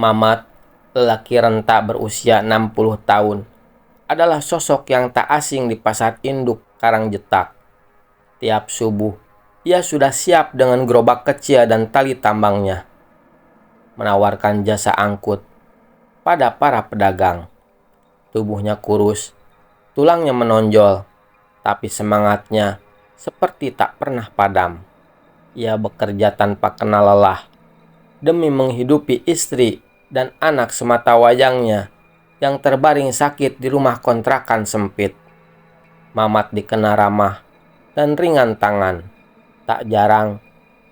Mamat, lelaki renta berusia 60 tahun, adalah sosok yang tak asing di pasar induk Karangjetak. Tiap subuh, ia sudah siap dengan gerobak kecil dan tali tambangnya, menawarkan jasa angkut pada para pedagang. Tubuhnya kurus, tulangnya menonjol, tapi semangatnya seperti tak pernah padam. Ia bekerja tanpa kenal lelah demi menghidupi istri dan anak semata wayangnya yang terbaring sakit di rumah kontrakan sempit. Mamat dikenal ramah dan ringan tangan. Tak jarang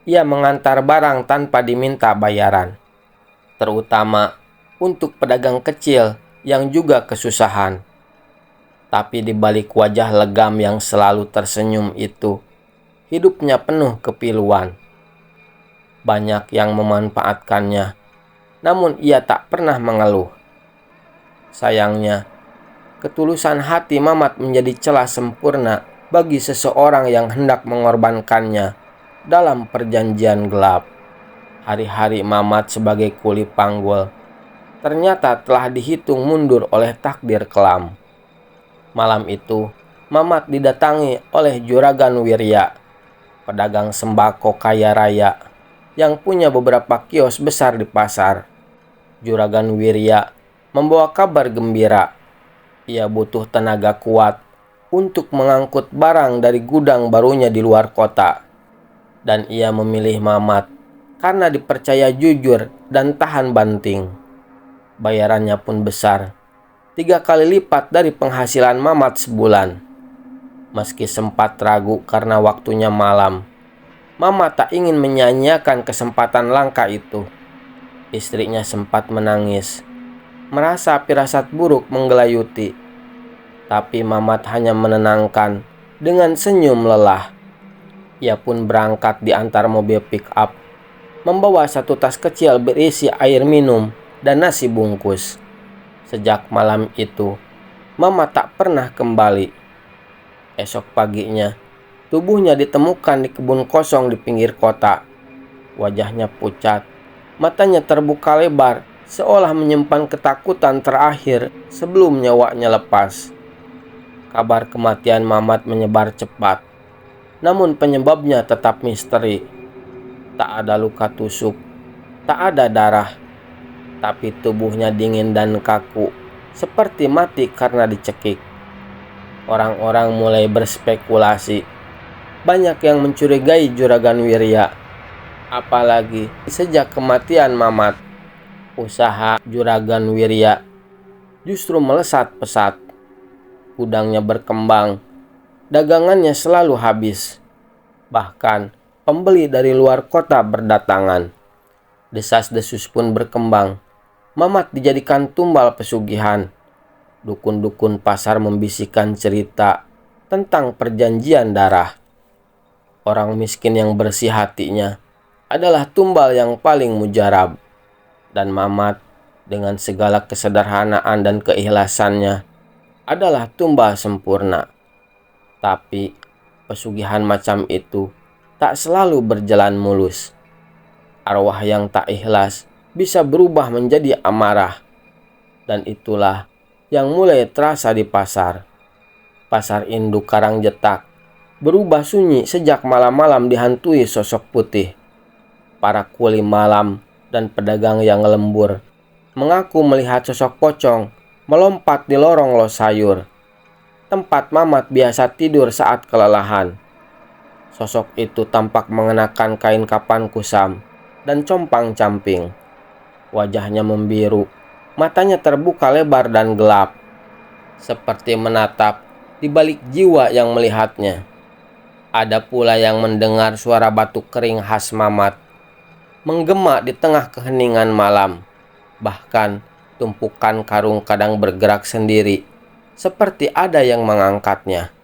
ia mengantar barang tanpa diminta bayaran, terutama untuk pedagang kecil yang juga kesusahan. Tapi di balik wajah legam yang selalu tersenyum itu, hidupnya penuh kepiluan. Banyak yang memanfaatkannya, namun ia tak pernah mengeluh. Sayangnya, ketulusan hati Mamat menjadi celah sempurna bagi seseorang yang hendak mengorbankannya dalam perjanjian gelap. Hari-hari Mamat sebagai kuli panggul ternyata telah dihitung mundur oleh takdir kelam. Malam itu, Mamat didatangi oleh Juragan Wirya, pedagang sembako kaya raya yang punya beberapa kios besar di pasar. Juragan Wirya membawa kabar gembira. Ia butuh tenaga kuat untuk mengangkut barang dari gudang barunya di luar kota. Dan ia memilih Mamat karena dipercaya jujur dan tahan banting. Bayarannya pun besar, 3 kali lipat dari penghasilan Mamat sebulan. Meski sempat ragu karena waktunya malam, Mamat tak ingin menyia-nyiakan kesempatan langka itu. Istrinya sempat menangis, merasa firasat buruk menggelayuti. Tapi Mamat hanya menenangkan dengan senyum lelah. Ia pun berangkat di antar mobil pick-up, membawa 1 tas kecil berisi air minum dan nasi bungkus. Sejak malam itu, Mamat tak pernah kembali. Esok paginya, tubuhnya ditemukan di kebun kosong di pinggir kota. Wajahnya pucat, matanya terbuka lebar, seolah menyimpan ketakutan terakhir sebelum nyawanya lepas. Kabar kematian Mamat menyebar cepat, namun penyebabnya tetap misteri. Tak ada luka tusuk, tak ada darah, tapi tubuhnya dingin dan kaku, seperti mati karena dicekik. Orang-orang mulai berspekulasi. Banyak yang mencurigai Juragan Wirya. Apalagi sejak kematian Mamat, usaha Juragan Wirya justru melesat pesat. Gudangnya berkembang, dagangannya selalu habis. Bahkan pembeli dari luar kota berdatangan. Desas-desus pun berkembang. Mamat dijadikan tumbal pesugihan. Dukun-dukun pasar membisikkan cerita tentang perjanjian darah. Orang miskin yang bersih hatinya adalah tumbal yang paling mujarab. Dan Mamat dengan segala kesederhanaan dan keikhlasannya adalah tumbal sempurna. Tapi pesugihan macam itu tak selalu berjalan mulus. Arwah yang tak ikhlas bisa berubah menjadi amarah. Dan itulah yang mulai terasa di pasar. Pasar induk Karangjetak berubah sunyi sejak malam-malam dihantui sosok putih. Para kuli malam dan pedagang yang lembur mengaku melihat sosok pocong melompat di lorong los sayur, tempat Mamat biasa tidur saat kelelahan. Sosok itu tampak mengenakan kain kapan kusam dan compang-camping. Wajahnya membiru, matanya terbuka lebar dan gelap, seperti menatap di balik jiwa yang melihatnya. Ada pula yang mendengar suara batuk kering khas Mamat menggema di tengah keheningan malam. Bahkan tumpukan karung kadang bergerak sendiri, seperti ada yang mengangkatnya.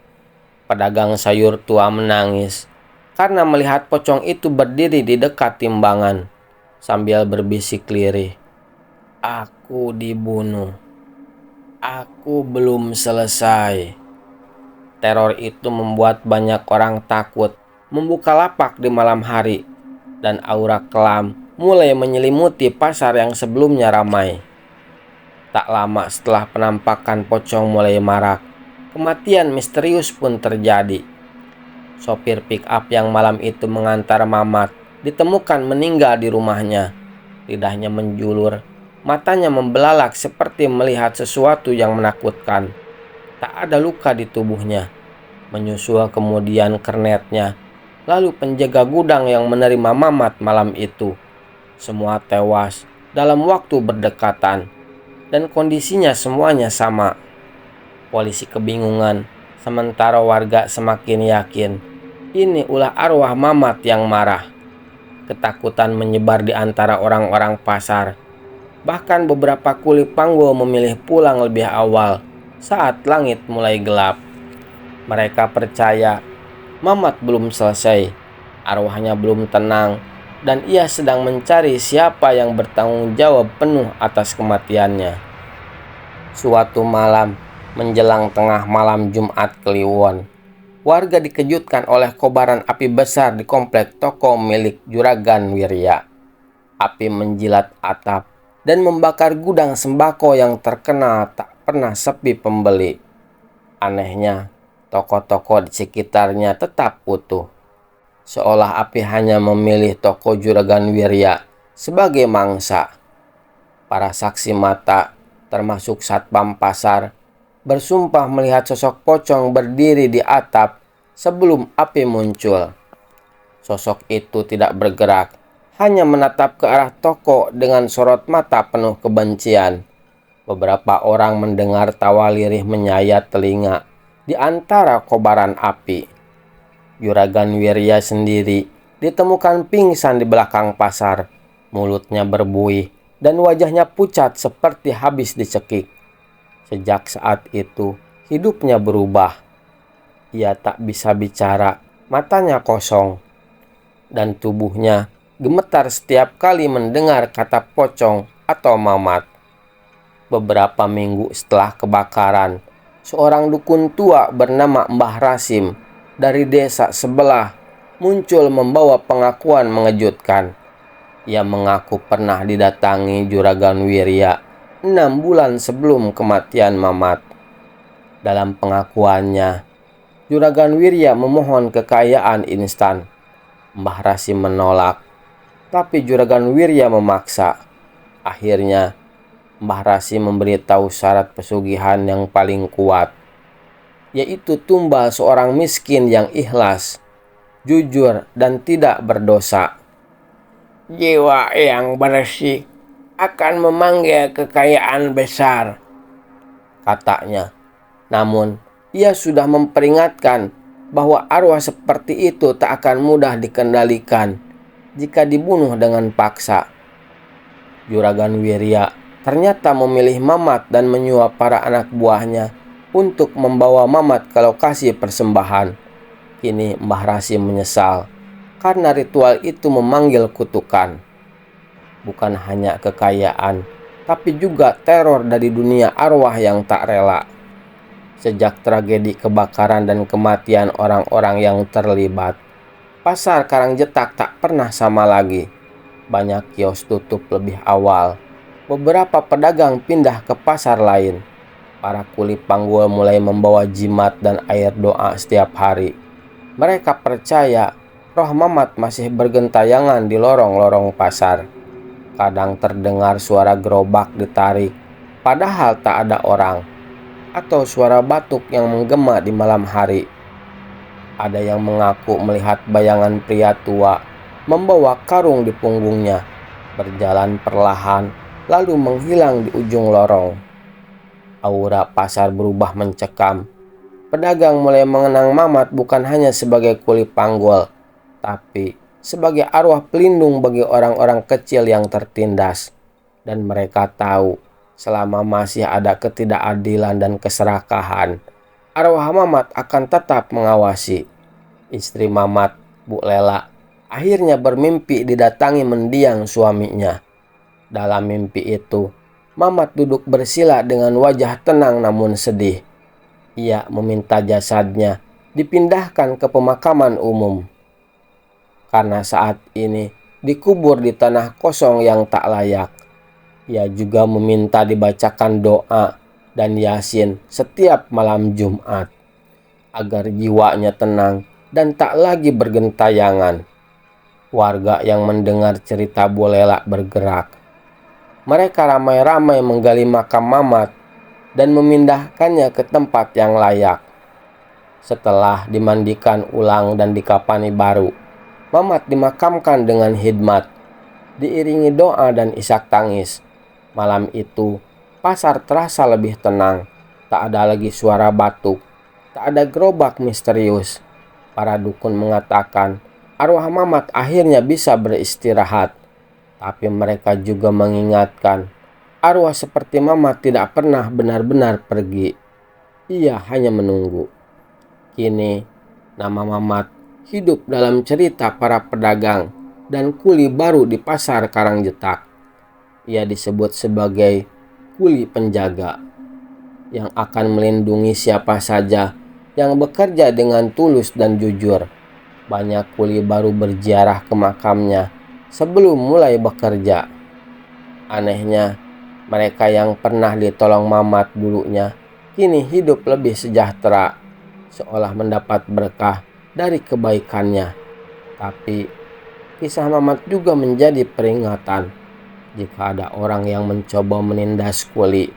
Pedagang sayur tua menangis karena melihat pocong itu berdiri di dekat timbangan sambil berbisik lirih. "Aku dibunuh. Aku belum selesai." Teror itu membuat banyak orang takut membuka lapak di malam hari, dan aura kelam mulai menyelimuti pasar yang sebelumnya ramai. Tak lama setelah penampakan pocong mulai marak, kematian misterius pun terjadi. Sopir pick-up yang malam itu mengantar Mamat ditemukan meninggal di rumahnya. Lidahnya menjulur, matanya membelalak seperti melihat sesuatu yang menakutkan. Tak ada luka di tubuhnya. Menyusul kemudian kernetnya, lalu penjaga gudang yang menerima Mamat malam itu. Semua tewas dalam waktu berdekatan, dan kondisinya semuanya sama. Polisi kebingungan, sementara warga semakin yakin ini ulah arwah Mamat yang marah. Ketakutan menyebar di antara orang-orang pasar. Bahkan beberapa kuli panggul memilih pulang lebih awal saat langit mulai gelap. Mereka percaya Mamat belum selesai, arwahnya belum tenang, dan ia sedang mencari siapa yang bertanggung jawab penuh atas kematiannya. Suatu malam, menjelang tengah malam Jumat Kliwon, warga dikejutkan oleh kobaran api besar di komplek toko milik Juragan Wirya. Api menjilat atap dan membakar gudang sembako yang terkenal tak pernah sepi pembeli. Anehnya, toko-toko di sekitarnya tetap utuh. Seolah api hanya memilih toko Juragan Wirya sebagai mangsa. Para saksi mata, termasuk satpam pasar, bersumpah melihat sosok pocong berdiri di atap sebelum api muncul. Sosok itu tidak bergerak, hanya menatap ke arah toko dengan sorot mata penuh kebencian. Beberapa orang mendengar tawa lirih menyayat telinga di antara kobaran api. Juragan Wirya sendiri ditemukan pingsan di belakang pasar, mulutnya berbuih dan wajahnya pucat seperti habis dicekik. Sejak saat itu, hidupnya berubah. Ia tak bisa bicara, matanya kosong, dan tubuhnya gemetar setiap kali mendengar kata pocong atau Mamat. Beberapa minggu setelah kebakaran, seorang dukun tua bernama Mbah Rasim dari desa sebelah muncul membawa pengakuan mengejutkan. Ia mengaku pernah didatangi Juragan Wirya 6 bulan sebelum kematian Mamat. Dalam pengakuannya, Juragan Wirya memohon kekayaan instan. Mbah Rasim menolak, tapi Juragan Wirya memaksa. Akhirnya, Mbah Rasim memberitahu syarat pesugihan yang paling kuat, yaitu tumbal seorang miskin yang ikhlas, jujur, dan tidak berdosa. Jiwa yang bersih akan memanggil kekayaan besar, katanya. Namun, ia sudah memperingatkan bahwa arwah seperti itu tak akan mudah dikendalikan jika dibunuh dengan paksa. Juragan Wirya ternyata memilih Mamat dan menyuap para anak buahnya untuk membawa Mamat ke lokasi persembahan. Kini Mbah Rasim menyesal karena ritual itu memanggil kutukan. Bukan hanya kekayaan, tapi juga teror dari dunia arwah yang tak rela. Sejak tragedi kebakaran dan kematian orang-orang yang terlibat, pasar Karangjetak tak pernah sama lagi. Banyak kios tutup lebih awal. Beberapa pedagang pindah ke pasar lain. Para kuli panggul mulai membawa jimat dan air doa setiap hari. Mereka percaya roh Mamat masih bergentayangan di lorong-lorong pasar. Kadang terdengar suara gerobak ditarik, padahal tak ada orang, atau suara batuk yang menggema di malam hari. Ada yang mengaku melihat bayangan pria tua membawa karung di punggungnya, berjalan perlahan, lalu menghilang di ujung lorong. Aura pasar berubah mencekam. Pedagang mulai mengenang Mamat bukan hanya sebagai kuli panggul, tapi sebagai arwah pelindung bagi orang-orang kecil yang tertindas. Dan mereka tahu, selama masih ada ketidakadilan dan keserakahan, arwah Mamat akan tetap mengawasi. Istri Mamat, Bu Lela, akhirnya bermimpi didatangi mendiang suaminya. Dalam mimpi itu, Mamat duduk bersila dengan wajah tenang namun sedih. Ia meminta jasadnya dipindahkan ke pemakaman umum. Karena saat ini dikubur di tanah kosong yang tak layak. Ia juga meminta dibacakan doa dan Yasin setiap malam Jumat, agar jiwanya tenang dan tak lagi bergentayangan. Warga yang mendengar cerita Bolela bergerak. Mereka ramai-ramai menggali makam Mamat dan memindahkannya ke tempat yang layak. Setelah dimandikan ulang dan dikafani baru, Mamat dimakamkan dengan hikmat, diiringi doa dan isak tangis. Malam itu, pasar terasa lebih tenang. Tak ada lagi suara batuk, tak ada gerobak misterius. Para dukun mengatakan arwah Mamat akhirnya bisa beristirahat. Tapi mereka juga mengingatkan, arwah seperti Mamat tidak pernah benar-benar pergi. Ia hanya menunggu. Kini, nama Mamat hidup dalam cerita para pedagang dan kuli baru di pasar Karangjetak. Ia disebut sebagai kuli penjaga yang akan melindungi siapa saja yang bekerja dengan tulus dan jujur. Banyak kuli baru berziarah ke makamnya sebelum mulai bekerja. Anehnya, mereka yang pernah ditolong Mamat dulunya kini hidup lebih sejahtera, seolah mendapat berkah dari kebaikannya. Tapi, kisah Mamat juga menjadi peringatan. Jika ada orang yang mencoba menindas kuli,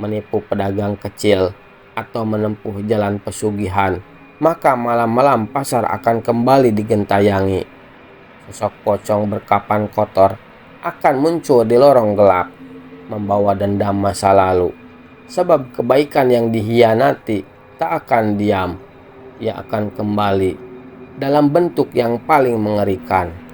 menipu pedagang kecil, atau menempuh jalan pesugihan, maka malam-malam pasar akan kembali digentayangi. Sosok pocong berkapan kotor akan muncul di lorong gelap, membawa dendam masa lalu. Sebab kebaikan yang dihianati tak akan diam, ia akan kembali dalam bentuk yang paling mengerikan.